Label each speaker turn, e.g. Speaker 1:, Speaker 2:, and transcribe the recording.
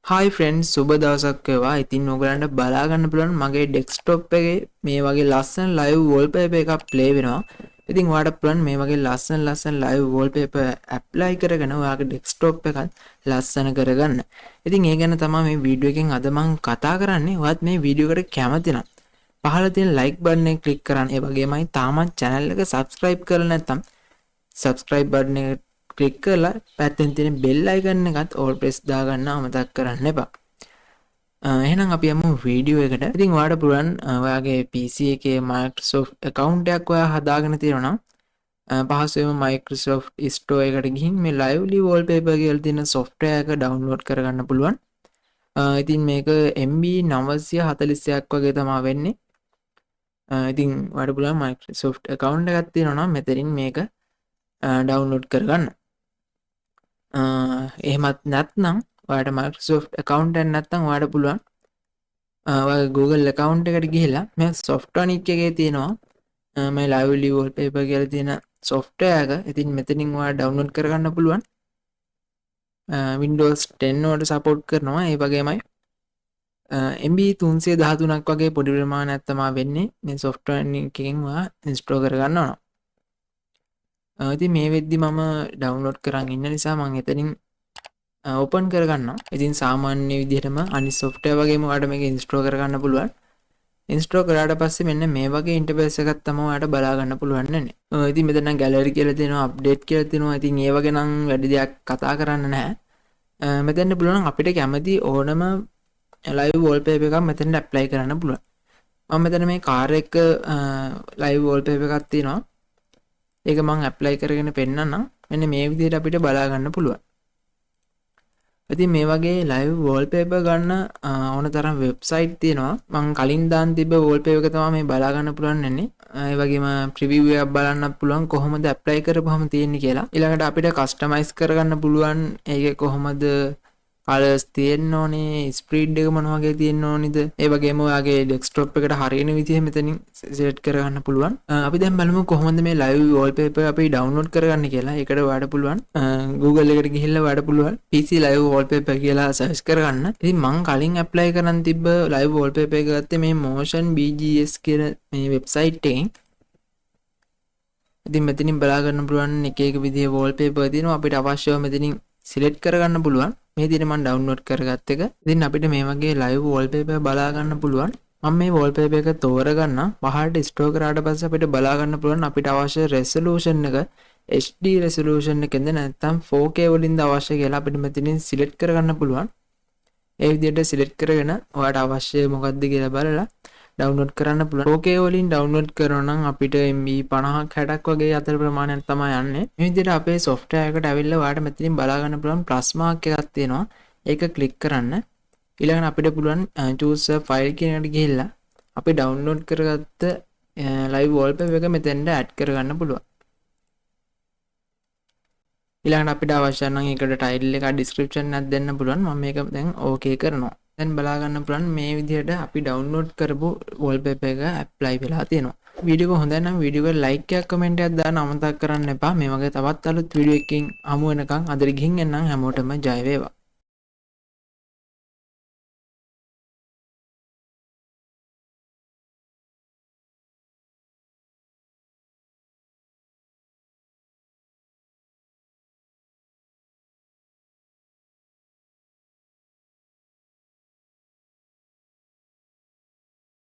Speaker 1: Hi friends සුබ දවසක් වේවා. ඉතින් ඔයගලන්ට බලා ගන්න පුළුවන් මගේ ඩෙස්ක්ටොප් එකේ මේ වගේ ලස්සන live wallpaper එකක් play වෙනවා. ඉතින් ඔයාලට පුළුවන් මේ වගේ ලස්සන live wallpaper apply කරගෙන ඔයාගේ ඩෙස්ක්ටොප් එකත් ලස්සන කරගන්න. ඉතින් ඒ ගැන තමයි මේ වීඩියෝ එකෙන් අද මම කතා කරන්නේ. ඔයත් මේ වීඩියෝ එකට කැමති නම් පහළ තියෙන like button එක click කරන්න. ඒ වගේමයි තාමත් channel එක subscribe කරලා නැත්නම් subscribe button එක ක්ලික් කරලා පැත්තෙන් තියෙන bell icon එකත් all press දාගන්න අමතක කරන්න එපා. එහෙනම් අපි යමු වීඩියෝ එකට. ඉතින් ඔයාලට පුළුවන් ඔයාගේ PC එකේ Microsoft account එකක් ඔයා හදාගෙන තියෙනවා නම් පහසුවෙන්ම Microsoft Store එකට ගිහින් මේ lively wallpaper කියලා තියෙන software එක download කරගන්න පුළුවන්. ඉතින් මේක MB 941ක් වගේ තමයි වෙන්නේ. ඉතින් ඔයාලට පුළුවන් Microsoft account එකක් තියෙනවා නම් මෙතනින් මේක download කරගන්න. එහෙමත් නැත්නම් ඔයාලට Microsoft account එකක් නැත්නම් ඔයාලට පුළුවන් ඔයාගේ Google account එකට ගිහිල්ලා මේ Softonic එකේ තියෙනවා මේ lively wallpaper කියලා තියෙන software එක. ඉතින් මෙතනින් ඔයාලා download කරගන්න පුළුවන්. Windows 10 වලට support කරනවා. ඒ වගේමයි MB 313ක් වගේ පොඩි ප්‍රමාණයක් තමයි වෙන්නේ. මේ software එකකින් ඔයා install කරගන්න ඕන. ඉතින් මේ වෙද්දි මම download කරන් ඉන්න නිසා මම එතනින් open කරගන්නවා. ඉතින් සාමාන්‍ය විදිහටම අනිත් software වගේම ඔයාලට මේක install කරගන්න පුළුවන්. install කරාට පස්සේ මෙන්න මේ වගේ interface එකක් තමයි ඔයාලට බලා ගන්න පුළුවන් වෙන්නේ. ඉතින් මෙතන නම් gallery කියලා තියෙනවා, update කියලා තියෙනවා. ඉතින් ඒ වගේ නම් වැඩි දෙයක් කතා කරන්න නැහැ. මෙතෙන්ට පුළුවන් අපිට කැමති ඕනම live wallpaper එකක් මෙතෙන්ට apply කරන්න පුළුවන්. මම මෙතන මේ car එක live wallpaper එකක් තියෙනවා. ඒක මම apply කරගෙන පෙන්නන්නම්. මෙන්න මේ විදිහට අපිට බලා ගන්න පුළුවන්. ඉතින් මේ වගේ live wallpaper ගන්න ඕන තරම් website තියෙනවා. මම කලින් දාන් තිබ්බ wallpaper එක තමයි මේ බලා ගන්න පුළුවන් වෙන්නේ. ඒ වගේම preview එකක් බලන්නත් පුළුවන් කොහොමද apply කරපුවම තියෙන්නේ කියලා. ඊළඟට අපිට customize කරගන්න පුළුවන් ඒකේ කොහොමද colors තියෙන්න ඕනේ, spread එක මොන වගේ තියෙන්න ඕනේද. ඒ වගේම ඔයාගේ desktop එකට හරියන විදිහ මෙතනින් select කරගන්න පුළුවන්. අපි දැන් බලමු කොහොමද මේ live wallpaper අපි download කරගන්න කියලා. ඒකට ඔයාලට පුළුවන් Google එකට ගිහිල්ලා ඔයාලට පුළුවන් PC live wallpaper කියලා search කරගන්න. ඉතින් මම කලින් apply කරන් තිබ්බ live wallpaper එක ගත්තේ මේ Motion BGS කියන මේ website එකෙන්. ඉතින් මෙතනින් බලා ගන්න පුළුවන් එක එක විදිහේ wallpaper තියෙනවා. අපිට අවශ්‍යව මෙතනින් select කරගන්න පුළුවන්. මේ විදිහට මම download කරගත්ත එක. ඉතින් අපිට මේ වගේ live wallpaper බලා ගන්න පුළුවන්. මම මේ wallpaper එක තෝරගන්න පහළට store කරාට පස්සේ අපිට බලා ගන්න පුළුවන් අපිට අවශ්‍ය resolution එක HD resolution එකෙන්ද නැත්නම් 4K වලින්ද අවශ්‍ය කියලා අපිට මෙතනින් select කරගන්න පුළුවන්. ඒ විදිහට select කරගෙන ඔයාලට අවශ්‍ය මොකක්ද කියලා බලලා download කරන්න පුළුවන්. 4K වලින් download කරනවා නම් අපිට MB 50ක් 60ක් වගේ අතර ප්‍රමාණයක් තමයි යන්නේ. මේ විදිහට අපේ software එකට ඇවිල්ලා ඔයාලට මෙතනින් බලා ගන්න පුළුවන් plus mark එකක් තියෙනවා. ඒක click කරන්න. ඊළඟට අපිට පුළුවන් choose a file කියන එකට ගිහිල්ලා අපි download කරගත්ත live wallpaper එක මෙතෙන්ට add කරගන්න පුළුවන්. ඊළඟට අපිට අවශ්‍ය නම් ඒකට title එක description එකක් දෙන්න පුළුවන්. මම මේක දැන් okay කරනවා. දැන් බලා ගන්න පුළුවන් මේ විදිහට අපි download කරපු wallpaper එක apply වෙලා තියෙනවා. වීඩියෝ එක හොඳයි නම් වීඩියෝ එකට like එකක් comment එකක් දාන්න අමතක කරන්න එපා. මේ වගේ තවත් අලුත් වීඩියෝ එකකින් හමු වෙනකන් අදට ගිහින් එන්නම් හැමෝටම ජය වේවා.